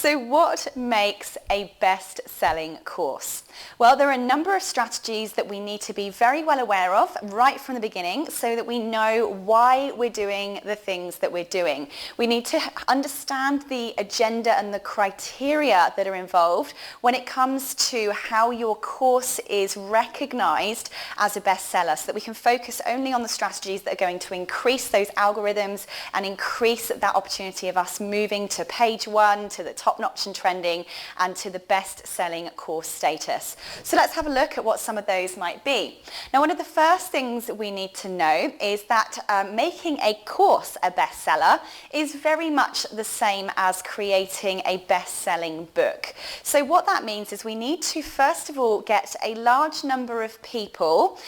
So what makes a best-selling course? Well, there are a number of strategies that we need to be very well aware of right from the beginning so that we know why we're doing the things that we're doing. We need to understand the agenda and the criteria that are involved when it comes to how your course is recognized as a bestseller, so that we can focus only on the strategies that are going to increase those algorithms and increase that opportunity of us moving to page one, to the top notch and trending, and to the best-selling course status. So let's have a look at what some of those might be. Now, one of the first things we need to know is that making a course a bestseller is very much the same as creating a best-selling book. So what that means is we need to first of all get a large number of people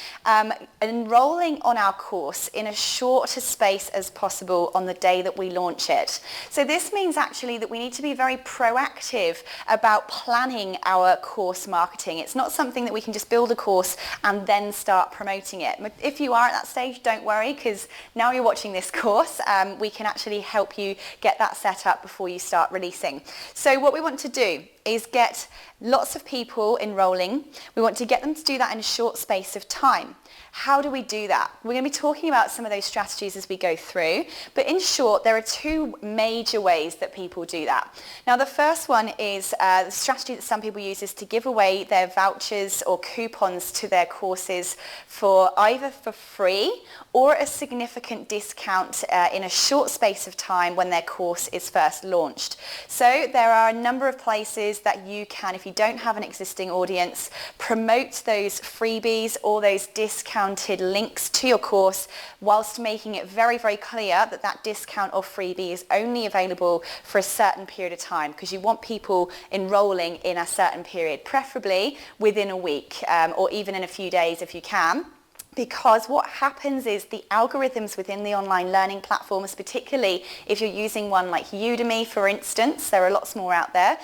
enrolling on our course in as short a space as possible on the day that we launch it. So this means actually that we need to be very proactive about planning our course marketing. It's not something that we can just build a course and then start promoting it. If you are at that stage, don't worry, because now you're watching this course, we can actually help you get that set up before you start releasing. So what we want to do is get lots of people enrolling. We want to get them to do that in a short space of time. How do we do that? We're going to be talking about some of those strategies as we go through, but in short, there are two major ways that people do that. Now, the first one is the strategy that some people use is to give away their vouchers or coupons to their courses for either for free or a significant discount in a short space of time when their course is first launched. So there are a number of places that you can, if you don't have an existing audience, promote those freebies or those discounted links to your course whilst making it very, very clear that that discount or freebie is only available for a certain period of time, because you want people enrolling in a certain period, preferably within a week or even in a few days if you can. Because what happens is the algorithms within the online learning platforms, particularly if you're using one like Udemy, for instance, there are lots more out there,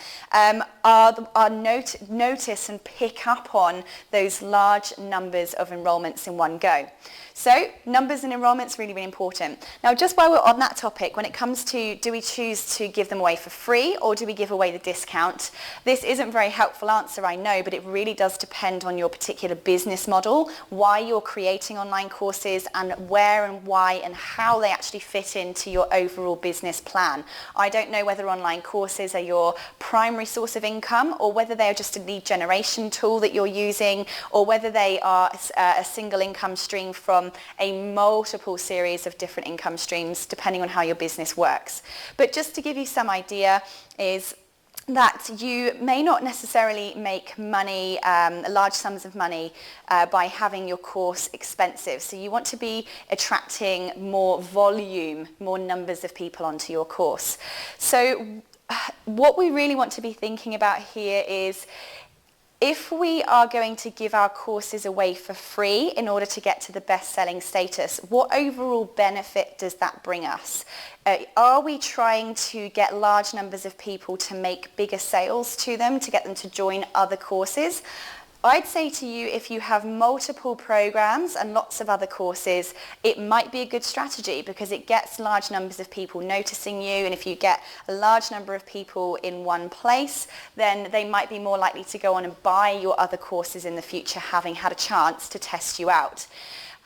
notice and pick up on those large numbers of enrollments in one go. So numbers and enrollments really, really important. Now, just while we're on that topic, when it comes to do we choose to give them away for free or do we give away the discount, this isn't a very helpful answer, I know, but it really does depend on your particular business model, why you're creating online courses, and where and why and how they actually fit into your overall business plan. I don't know whether online courses are your primary source of income or whether they are just a lead generation tool that you're using, or whether they are a single income stream from a multiple series of different income streams, depending on how your business works. But just to give you some idea is that you may not necessarily make money, large sums of money, by having your course expensive. So you want to be attracting more volume, more numbers of people onto your course. So what we really want to be thinking about here is, if we are going to give our courses away for free in order to get to the best-selling status, what overall benefit does that bring us? Are we trying to get large numbers of people to make bigger sales to them, to get them to join other courses? I'd say to you, if you have multiple programs and lots of other courses, it might be a good strategy because it gets large numbers of people noticing you, and if you get a large number of people in one place, then they might be more likely to go on and buy your other courses in the future, having had a chance to test you out.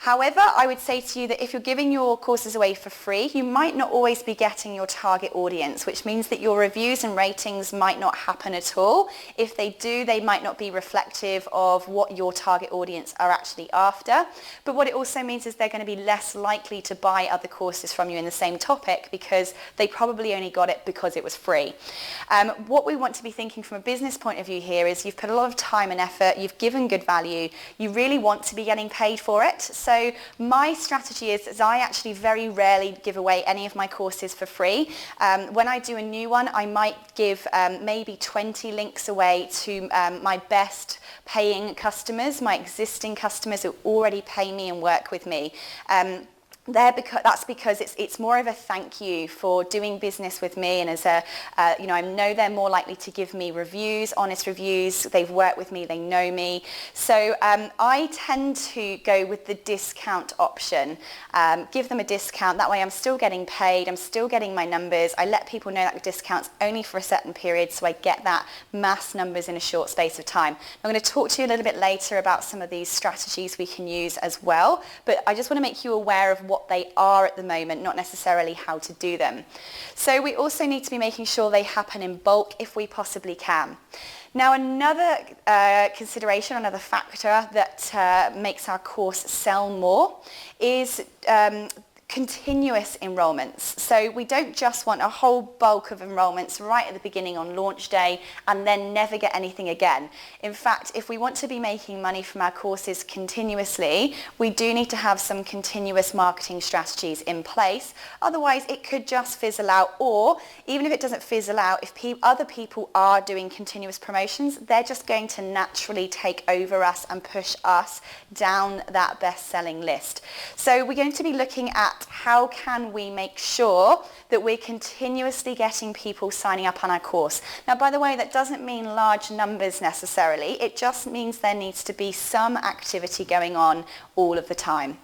However, I would say to you that if you're giving your courses away for free, you might not always be getting your target audience, which means that your reviews and ratings might not happen at all. If they do, they might not be reflective of what your target audience are actually after. But what it also means is they're going to be less likely to buy other courses from you in the same topic because they probably only got it because it was free. What we want to be thinking from a business point of view here is you've put a lot of time and effort, you've given good value, you really want to be getting paid for it. So my strategy is I actually very rarely give away any of my courses for free. When I do a new one, I might give maybe 20 links away to my best paying customers, my existing customers who already pay me and work with me. that's because it's more of a thank you for doing business with me, and as a I know they're more likely to give me reviews, honest reviews. They've worked with me, they know me. So I tend to go with the discount option. Give them a discount. That way I'm still getting paid, I'm still getting my numbers. I let people know that the discount's only for a certain period, so I get that mass numbers in a short space of time. I'm going to talk to you a little bit later about some of these strategies we can use as well, but I just want to make you aware of what they are at the moment, not necessarily how to do them. So we also need to be making sure they happen in bulk if we possibly can. Now, another consideration, another factor that makes our course sell more is continuous enrollments. So we don't just want a whole bulk of enrollments right at the beginning on launch day and then never get anything again. In fact, if we want to be making money from our courses continuously, we do need to have some continuous marketing strategies in place. Otherwise, it could just fizzle out, or even if it doesn't fizzle out, if other people are doing continuous promotions, they're just going to naturally take over us and push us down that best-selling list. So we're going to be looking at how can we make sure that we're continuously getting people signing up on our course. Now, by the way, that doesn't mean large numbers necessarily. It just means there needs to be some activity going on all of the time.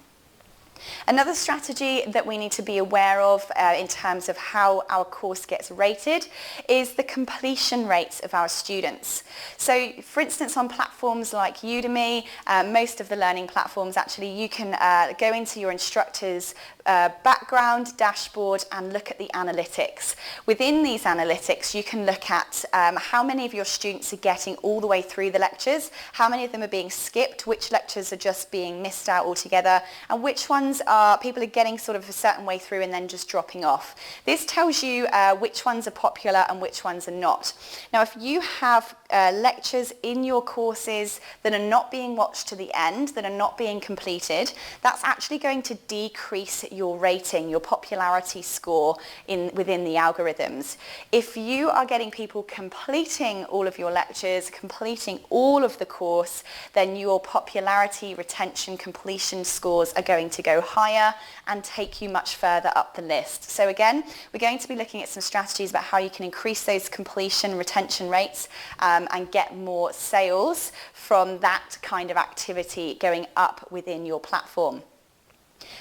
Another strategy that we need to be aware of in terms of how our course gets rated is the completion rates of our students. So, for instance, on platforms like Udemy, most of the learning platforms actually, you can go into your instructor's background, dashboard, and look at the analytics. Within these analytics, you can look at how many of your students are getting all the way through the lectures, how many of them are being skipped, which lectures are just being missed out altogether, and which ones people are getting sort of a certain way through and then just dropping off. This tells you which ones are popular and which ones are not. Now, if you have lectures in your courses that are not being watched to the end, that are not being completed, that's actually going to decrease your rating, your popularity score within the algorithms. If you are getting people completing all of your lectures, completing all of the course, then your popularity, retention, completion scores are going to go higher and take you much further up the list. So again, we're going to be looking at some strategies about how you can increase those completion, retention rates and get more sales from that kind of activity going up within your platform.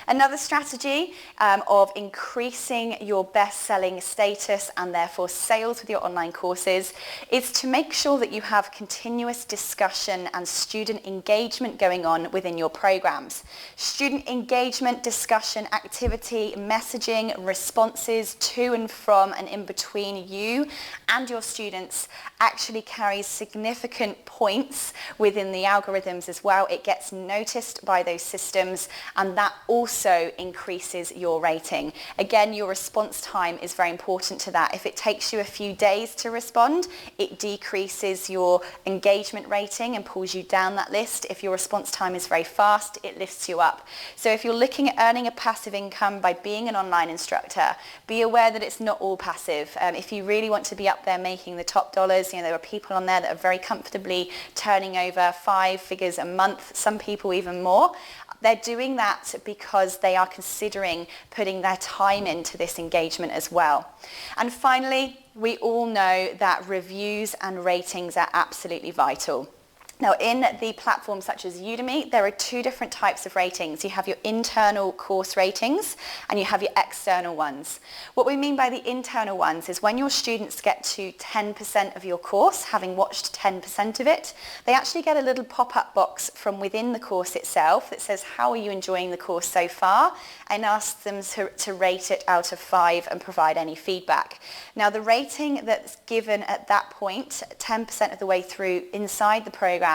Another strategy of increasing your best-selling status and therefore sales with your online courses is to make sure that you have continuous discussion and student engagement going on within your programs. Student engagement, discussion, activity, messaging, responses to and from and in between you and your students actually carries significant points within the algorithms as well. It gets noticed by those systems, and that also increases your rating. Again, your response time is very important to that. If it takes you a few days to respond, it decreases your engagement rating and pulls you down that list. If your response time is very fast, it lifts you up. So if you're looking at earning a passive income by being an online instructor, be aware that it's not all passive. If you really want to be up there making the top dollars, there are people on there that are very comfortably turning over 5 figures a month, some people even more. They're doing that because they are considering putting their time into this engagement as well. And finally, we all know that reviews and ratings are absolutely vital. Now, in the platforms such as Udemy, there are 2 different types of ratings. You have your internal course ratings and you have your external ones. What we mean by the internal ones is when your students get to 10% of your course, having watched 10% of it, they actually get a little pop-up box from within the course itself that says, how are you enjoying the course so far? And asks them to rate it out of 5 and provide any feedback. Now, the rating that's given at that point, 10% of the way through inside the program,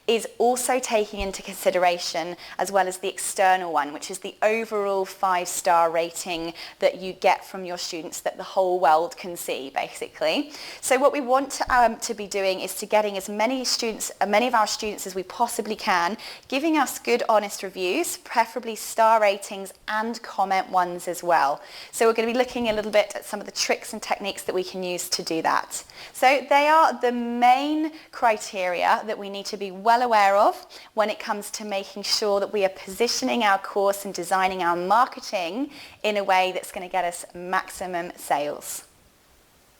is also taking into consideration, as well as the external one, which is the overall 5-star rating that you get from your students that the whole world can see, basically. So what we want to be doing is to getting as many of our students as we possibly can, giving us good, honest reviews, preferably star ratings and comment ones as well. So we're going to be looking a little bit at some of the tricks and techniques that we can use to do that. So they are the main criteria that that we need to be well aware of when it comes to making sure that we are positioning our course and designing our marketing in a way that's going to get us maximum sales.